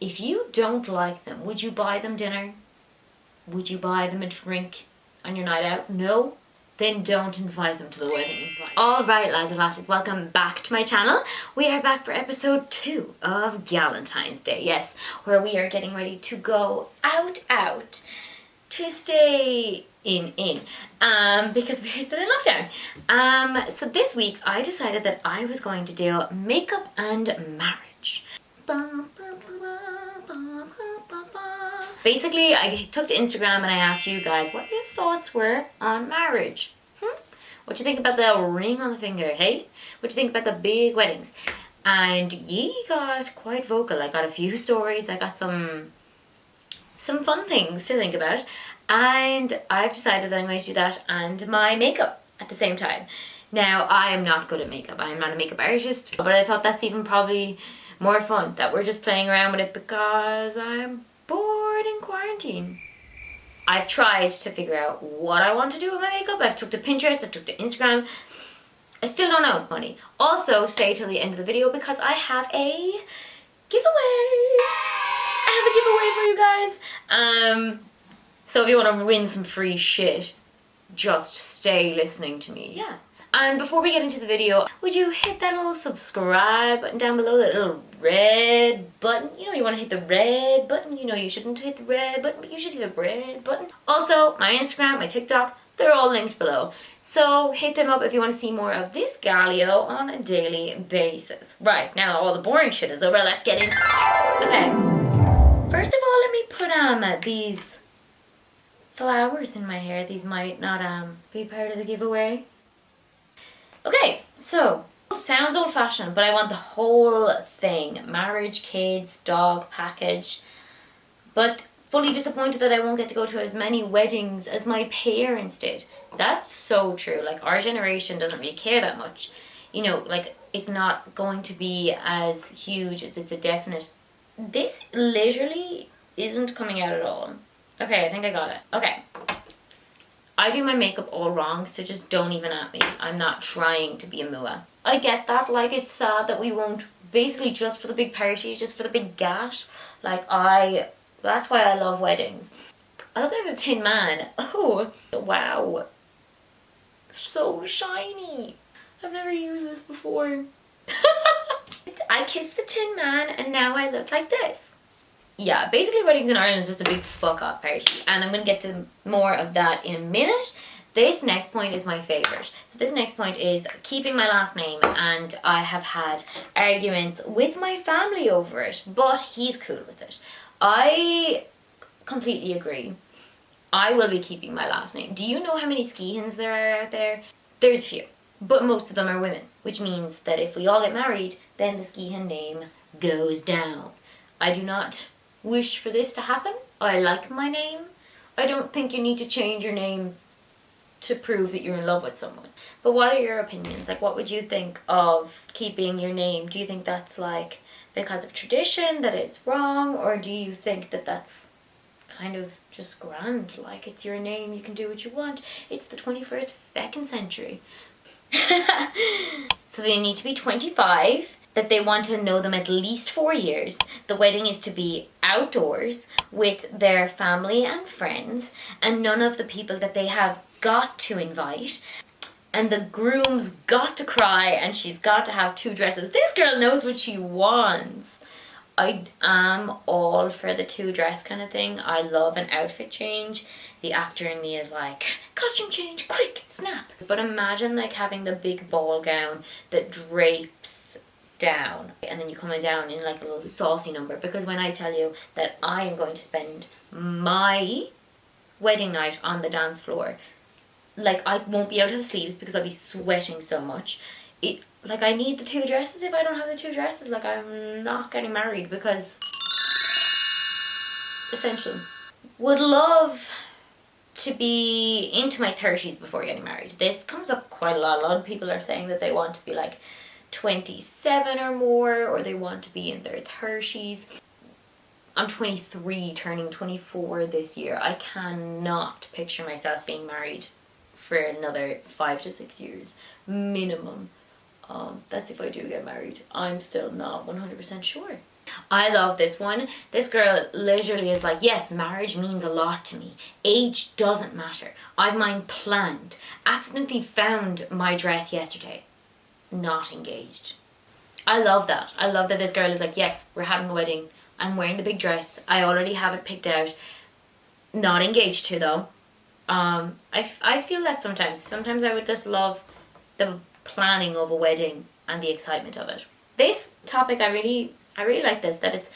If you don't like them, would you buy them dinner? Would you buy them a drink on your night out? No? Then don't invite them to the wedding. Alright lads and lasses, welcome back to my channel. We are back for episode 2 of Galentines Day. Yes, where we are getting ready to go out to stay in because we're still in lockdown. So this week I decided that I was going to do makeup and marriage. Basically, I took to Instagram and I asked you guys what your thoughts were on marriage. What you think about the ring on the finger, hey? What you think about the big weddings? And ye got quite vocal. I got a few stories, I got some fun things to think about. And I've decided that I'm going to do that and my makeup at the same time. Now, I am not good at makeup. I am not a makeup artist. But I thought that's even probably more fun, that we're just playing around with it because I'm bored in quarantine. I've tried to figure out what I want to do with my makeup. I've took to Pinterest, I've took to Instagram. I still don't know, honey. Also, stay till the end of the video because I have a giveaway. I have a giveaway for you guys. So if you want to win some free shit, just stay listening to me. Yeah. And before we get into the video, would you hit that little subscribe button down below, that little red button? You know you want to hit the red button. You know you shouldn't hit the red button, but you should hit the red button. Also, my Instagram, my TikTok, they're all linked below. So hit them up if you want to see more of this Galio on a daily basis. Right, now all the boring shit is over, let's get into it. Okay, first of all, let me put these flowers in my hair. These might not be part of the giveaway. Okay, so, sounds old-fashioned, but I want the whole thing. Marriage, kids, dog, package. But fully disappointed that I won't get to go to as many weddings as my parents did. That's so true. Like, our generation doesn't really care that much. You know, like, it's not going to be as huge as it's a definite. This literally isn't coming out at all. Okay, I think I got it. Okay. I do my makeup all wrong, so just don't even at me. I'm not trying to be a mua. I get that, like, it's sad that we won't, basically just for the big parties, just for the big gash. Like, that's why I love weddings. I look at the Tin Man. Oh, wow. So shiny. I've never used this before. I kissed the Tin Man and now I look like this. Yeah, basically weddings in Ireland is just a big fuck off party, and I'm going to get to more of that in a minute. This next point is my favourite. So this next point is keeping my last name, and I have had arguments with my family over it, but he's cool with it. I completely agree. I will be keeping my last name. Do you know how many Skehans there are out there? There's few, but most of them are women, which means that if we all get married, then the Skehan name goes down. I do not wish for this to happen. I like my name. I don't think you need to change your name to prove that you're in love with someone. But what are your opinions? Like, what would you think of keeping your name? Do you think that's like because of tradition, that it's wrong, or do you think that that's kind of just grand, like it's your name, you can do what you want, it's the 21st fucking century? So they need to be 25, that they want to know them at least 4 years. The wedding is to be outdoors with their family and friends and none of the people that they have got to invite. And the groom's got to cry and she's got to have 2 dresses. This girl knows what she wants. I am all for the 2 dress kind of thing. I love an outfit change. The actor in me is like, costume change, quick, snap. But imagine like having the big ball gown that drapes down and then you coming down in like a little saucy number, because when I tell you that I am going to spend my wedding night on the dance floor, like I won't be able to have sleeves because I'll be sweating so much. Like I need the 2 dresses. If I don't have the 2 dresses, like I'm not getting married, because essential. Would love to be into my 30s before getting married. This comes up quite a lot. A lot of people are saying that they want to be like 27 or more, or they want to be in their 30s. I'm 23, turning 24 this year. I cannot picture myself being married for another 5 to 6 years minimum. That's if I do get married. I'm still not 100% sure. I love this one. This girl literally is like, yes, marriage means a lot to me. Age doesn't matter. I've mine planned. Accidentally found my dress yesterday. Not engaged. I love that. I love that this girl is like, yes, we're having a wedding. I'm wearing the big dress. I already have it picked out. Not engaged to though. I feel that sometimes. Sometimes I would just love the planning of a wedding and the excitement of it. This topic, I really like this, that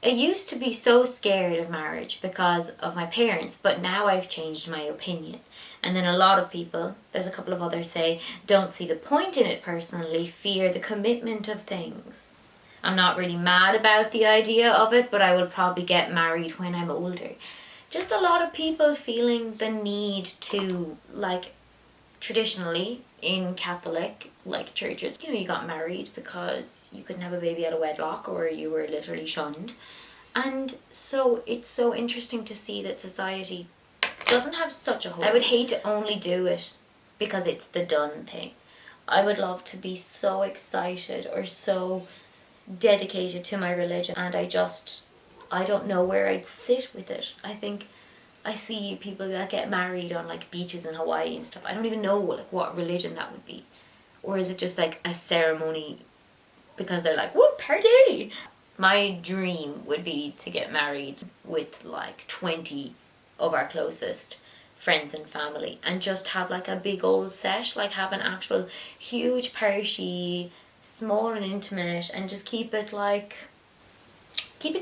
I used to be so scared of marriage because of my parents, but now I've changed my opinion. And then a lot of people, there's a couple of others say, don't see the point in it personally, fear the commitment of things. I'm not really mad about the idea of it, but I will probably get married when I'm older. Just a lot of people feeling the need to, like, traditionally in Catholic, like, churches, you know, you got married because you couldn't have a baby out of wedlock or you were literally shunned. And so it's so interesting to see that society doesn't have such a hold. I would hate to only do it because it's the done thing. I would love to be so excited or so dedicated to my religion, and I don't know where I'd sit with it. I think I see people that get married on like beaches in Hawaii and stuff. I don't even know like what religion that would be. Or is it just like a ceremony because they're like, whoop, party! My dream would be to get married with like 20 of our closest friends and family and just have like a big old sesh, like have an actual huge party, small and intimate, and just keep it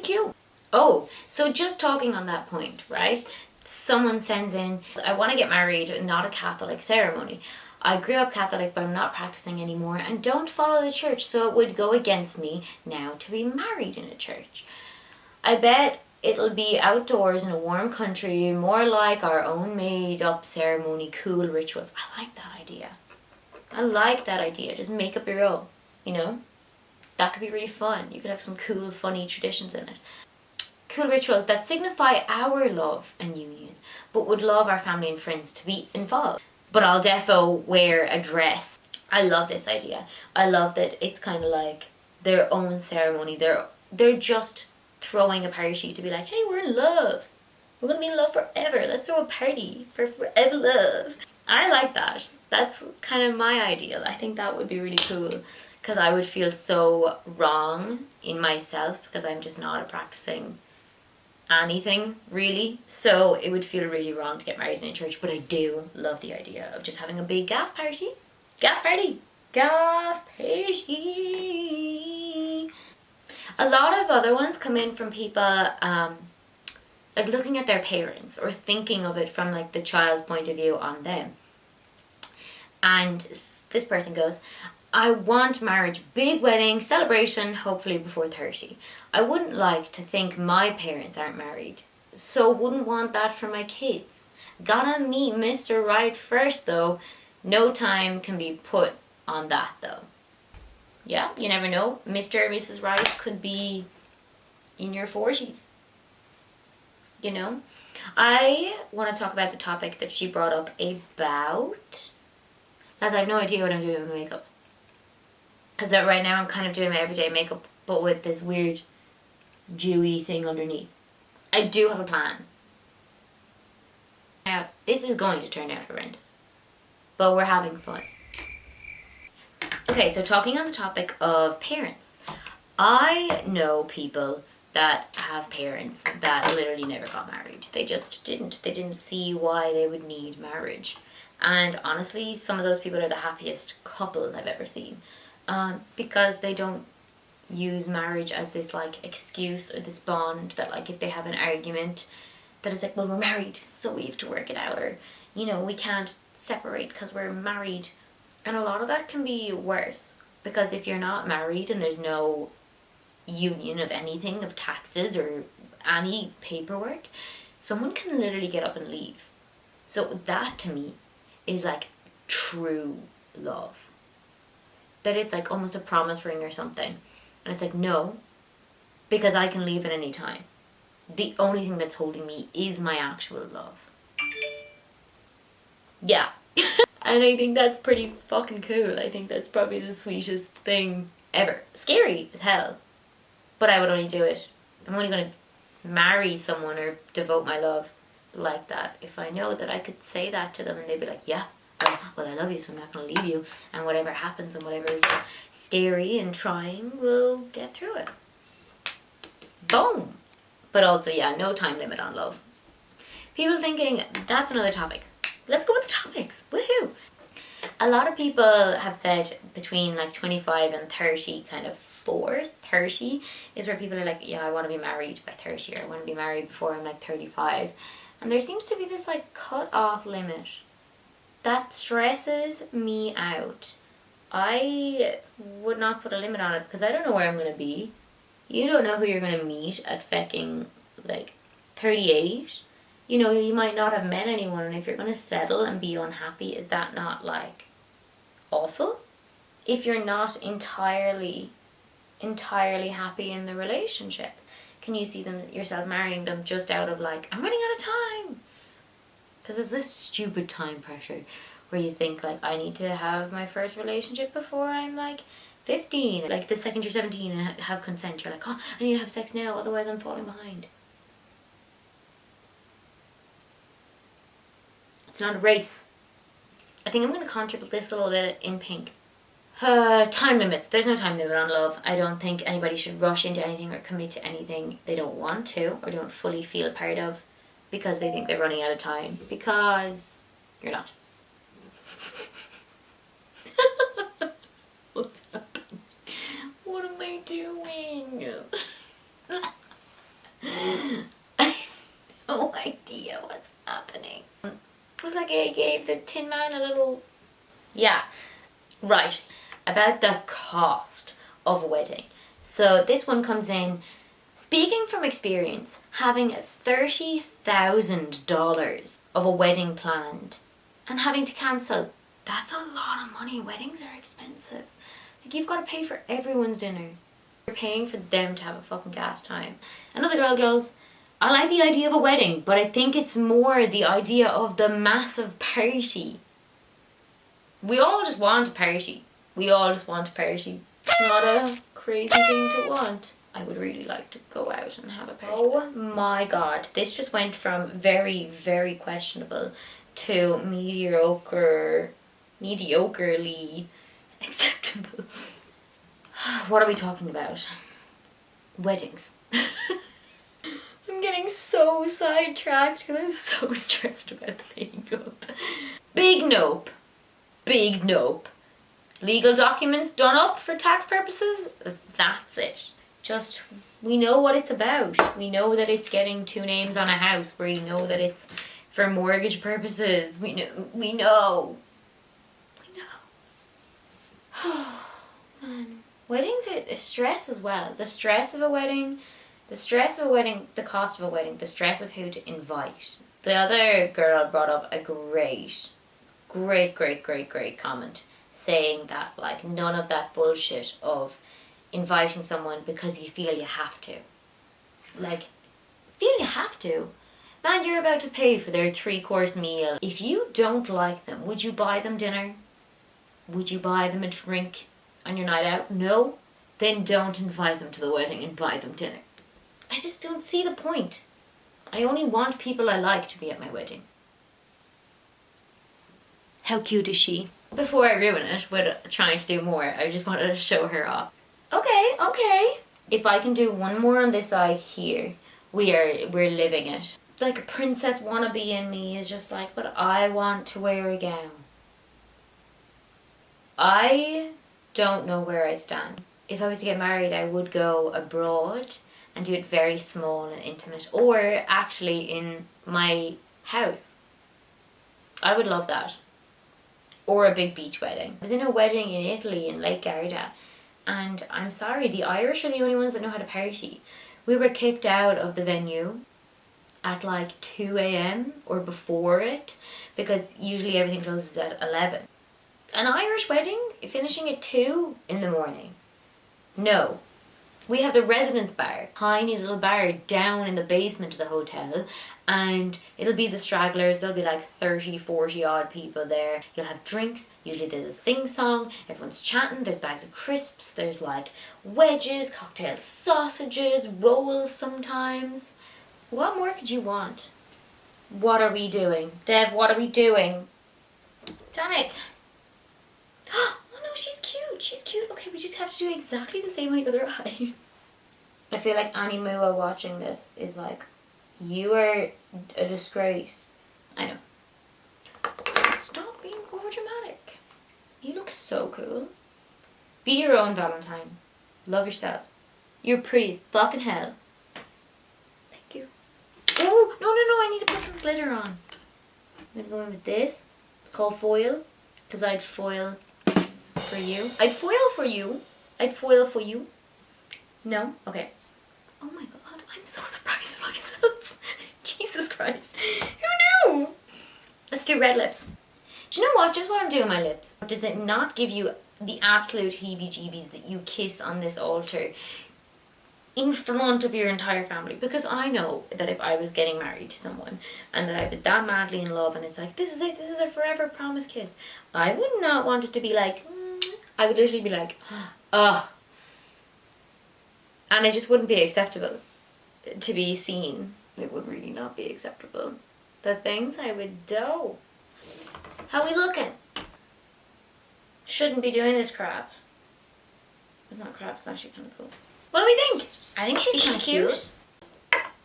cute. Oh, so just talking on that point, right? Someone sends in, I want to get married, not a Catholic ceremony. I grew up Catholic, but I'm not practicing anymore and don't follow the church, so it would go against me now to be married in a church. I bet it'll be outdoors in a warm country, more like our own made up ceremony, cool rituals. I like that idea. I like that idea. Just make up your own, you know? That could be really fun. You could have some cool, funny traditions in it. Cool rituals that signify our love and union, but would love our family and friends to be involved. But I'll defo wear a dress. I love this idea. I love that it's kind of like their own ceremony. They're just throwing a party to be like, hey, we're in love. We're gonna be in love forever. Let's throw a party for forever love. I like that. That's kind of my ideal. I think that would be really cool because I would feel so wrong in myself because I'm just not a practicing anything really, so it would feel really wrong to get married in a church. But I do love the idea of just having a big gaff party. A lot of other ones come in from people like looking at their parents or thinking of it from like the child's point of view on them. And this person goes, I want marriage, big wedding, celebration, hopefully before 30. I wouldn't like to think my parents aren't married, so wouldn't want that for my kids. Gotta meet Mr. Right first though. No time can be put on that though. Yeah, you never know. Mr. or Mrs. Right could be in your 40s. You know? I want to talk about the topic that she brought up about. As I have no idea what I'm doing with my makeup. Because right now I'm kind of doing my everyday makeup, but with this weird dewy thing underneath. I do have a plan. Now, this is going to turn out horrendous. But we're having fun. Okay, so talking on the topic of parents. I know people that have parents that literally never got married. They just didn't. They didn't see why they would need marriage. And honestly, some of those people are the happiest couples I've ever seen. Because they don't use marriage as this like excuse or this bond that like if they have an argument that it's like, well, we're married so we have to work it out, or you know, we can't separate because we're married. And a lot of that can be worse because if you're not married and there's no union of anything, of taxes or any paperwork, someone can literally get up and leave. So that to me is like true love. That it's like almost a promise ring or something. And it's like, no, because I can leave at any time. The only thing that's holding me is my actual love. Yeah. And I think that's pretty fucking cool. I think that's probably the sweetest thing ever. Scary as hell. But I would only do it. I'm only going to marry someone or devote my love like that if I know that I could say that to them and they'd be like, yeah, well, I love you, so I'm not going to leave you. And whatever happens and whatever is scary and trying, we'll get through it. Boom. But also, yeah, no time limit on love. People thinking, that's another topic. Let's go with the topics. Woohoo. A lot of people have said between like 25 and 30, kind of 30 is where people are like, yeah, I want to be married by 30, or I want to be married before I'm like 35. And there seems to be this like cut off limit that stresses me out. I would not put a limit on it because I don't know where I'm going to be. You don't know who you're going to meet at fucking like 38. You know, you might not have met anyone, and if you're going to settle and be unhappy, is that not like awful? If you're not entirely happy in the relationship, can you see yourself marrying them just out of like, I'm running out of time? Because there's this stupid time pressure where you think like, I need to have my first relationship before I'm like 15. Like the second you're 17 and have consent, you're like, oh, I need to have sex now, otherwise I'm falling behind. It's not a race. I think I'm going to contribute this a little bit in pink. Time limits. There's no time limit on love. I don't think anybody should rush into anything or commit to anything they don't want to or don't fully feel part of because they think they're running out of time. Because you're not. What am I doing? I have no idea what's happening. Looks like I gave the Tin Man a little... Yeah. Right. About the cost of a wedding. So this one comes in, speaking from experience, having $30,000 of a wedding planned and having to cancel. That's a lot of money. Weddings are expensive. Like, you've got to pay for everyone's dinner. You're paying for them to have a fucking gas time. Another girl goes, I like the idea of a wedding, but I think it's more the idea of the massive party. We all just want a party. We all just want a party. It's not a crazy thing to want. I would really like to go out and have a party. Oh my god. This just went from very, very questionable to mediocrely acceptable. What are we talking about? Weddings. I'm getting so sidetracked because I'm so stressed about the makeup. Big nope. Big nope. Legal documents done up for tax purposes? That's it. Just, we know what it's about. We know that it's getting 2 names on a house. We know that it's for mortgage purposes. We know. Oh, man. Weddings are a stress as well. The stress of a wedding, the cost of a wedding, the stress of who to invite. The other girl brought up a great comment saying that like none of that bullshit of inviting someone because you feel you have to. Like, feel you have to? Man, you're about to pay for their 3-course meal. If you don't like them, would you buy them dinner? Would you buy them a drink on your night out? No? Then don't invite them to the wedding and buy them dinner. I just don't see the point. I only want people I like to be at my wedding. How cute is she? Before I ruin it with trying to do more, I just wanted to show her off. Okay. If I can do one more on this eye here, we're living it. Like a princess wannabe in me is just like, but I want to wear a gown. I don't know where I stand. If I was to get married, I would go abroad and do it very small and intimate, or actually in my house. I would love that. Or a big beach wedding. I was in a wedding in Italy in Lake Garda, and I'm sorry, the Irish are the only ones that know how to party. We were kicked out of the venue at like 2 a.m. or before it, because usually everything closes at 11. An Irish wedding finishing at 2 in the morning. No. We have the residence bar, tiny little bar down in the basement of the hotel, and it'll be the stragglers. There'll be like 30, 40 odd people there. You'll have drinks, usually there's a sing-song, everyone's chatting, there's bags of crisps, there's like wedges, cocktail sausages, rolls sometimes. What more could you want? What are we doing? Dev, what are we doing? Damn it. Oh no, she's cute. She's cute. Okay, we just have to do exactly the same with the other eye. I feel like Annie Mua watching this is like, you are a disgrace. I know. Stop being overdramatic. You look so cool. Be your own Valentine. Love yourself. You're pretty as fucking hell. Thank you. Oh, no, I need to put some glitter on. I'm gonna go in with this. It's called foil. Because I'd foil for you. I'd foil for you. I'd foil for you. No? Okay. Oh my god, I'm so surprised by myself. Jesus Christ. Who knew? Let's do red lips. Do you know what? Just while I'm doing my lips, does it not give you the absolute heebie-jeebies that you kiss on this altar in front of your entire family? Because I know that if I was getting married to someone and that I was that madly in love and it's like, this is it, this is a forever promise kiss, I would not want it to be like, I would literally be like, ugh. And it just wouldn't be acceptable to be seen. It would really not be acceptable. The things I would do. How we looking? Shouldn't be doing this crap. It's not crap, it's actually kind of cool. What do we think? I think she's kind of cute.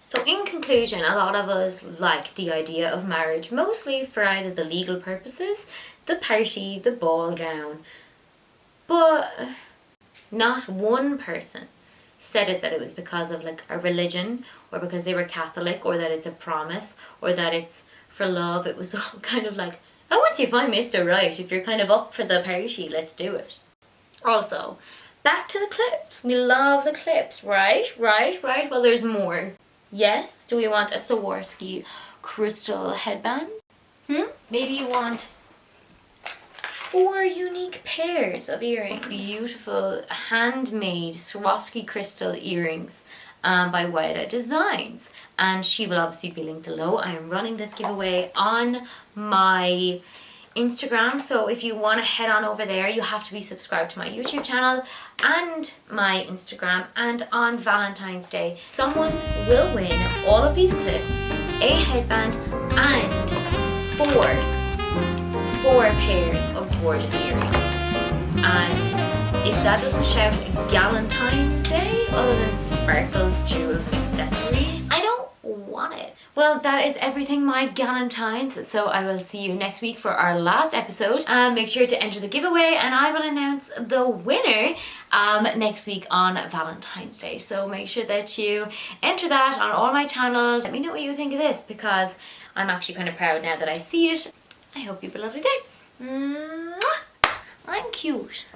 So in conclusion, a lot of us like the idea of marriage, mostly for either the legal purposes, the party, the ball gown. But not one person said it that it was because of like a religion or because they were Catholic or that it's a promise or that it's for love. It was all kind of like, oh, once you find Mr. Right, if you're kind of up for the party, let's do it. Also, back to the clips. We love the clips, right? Well, there's more. Yes, do we want a Swarovski crystal headband? Maybe you want 4 unique pairs of earrings. Beautiful handmade Swarovski crystal earrings by Wida Designs. And she will obviously be linked below. I am running this giveaway on my Instagram, so if you want to head on over there, you have to be subscribed to my YouTube channel and my Instagram. And on Valentine's Day, someone will win all of these clips, a headband, and 4 pairs of gorgeous earrings. And if that doesn't shout Galentines Day, other than sparkles, jewels, and accessories, I don't want it. Well, that is everything, my Galentines. So I will see you next week for our last episode. Make sure to enter the giveaway and I will announce the winner next week on Valentine's Day. So make sure that you enter that on all my channels. Let me know what you think of this because I'm actually kind of proud now that I see it. I hope you have a lovely day. Mwah! I'm cute.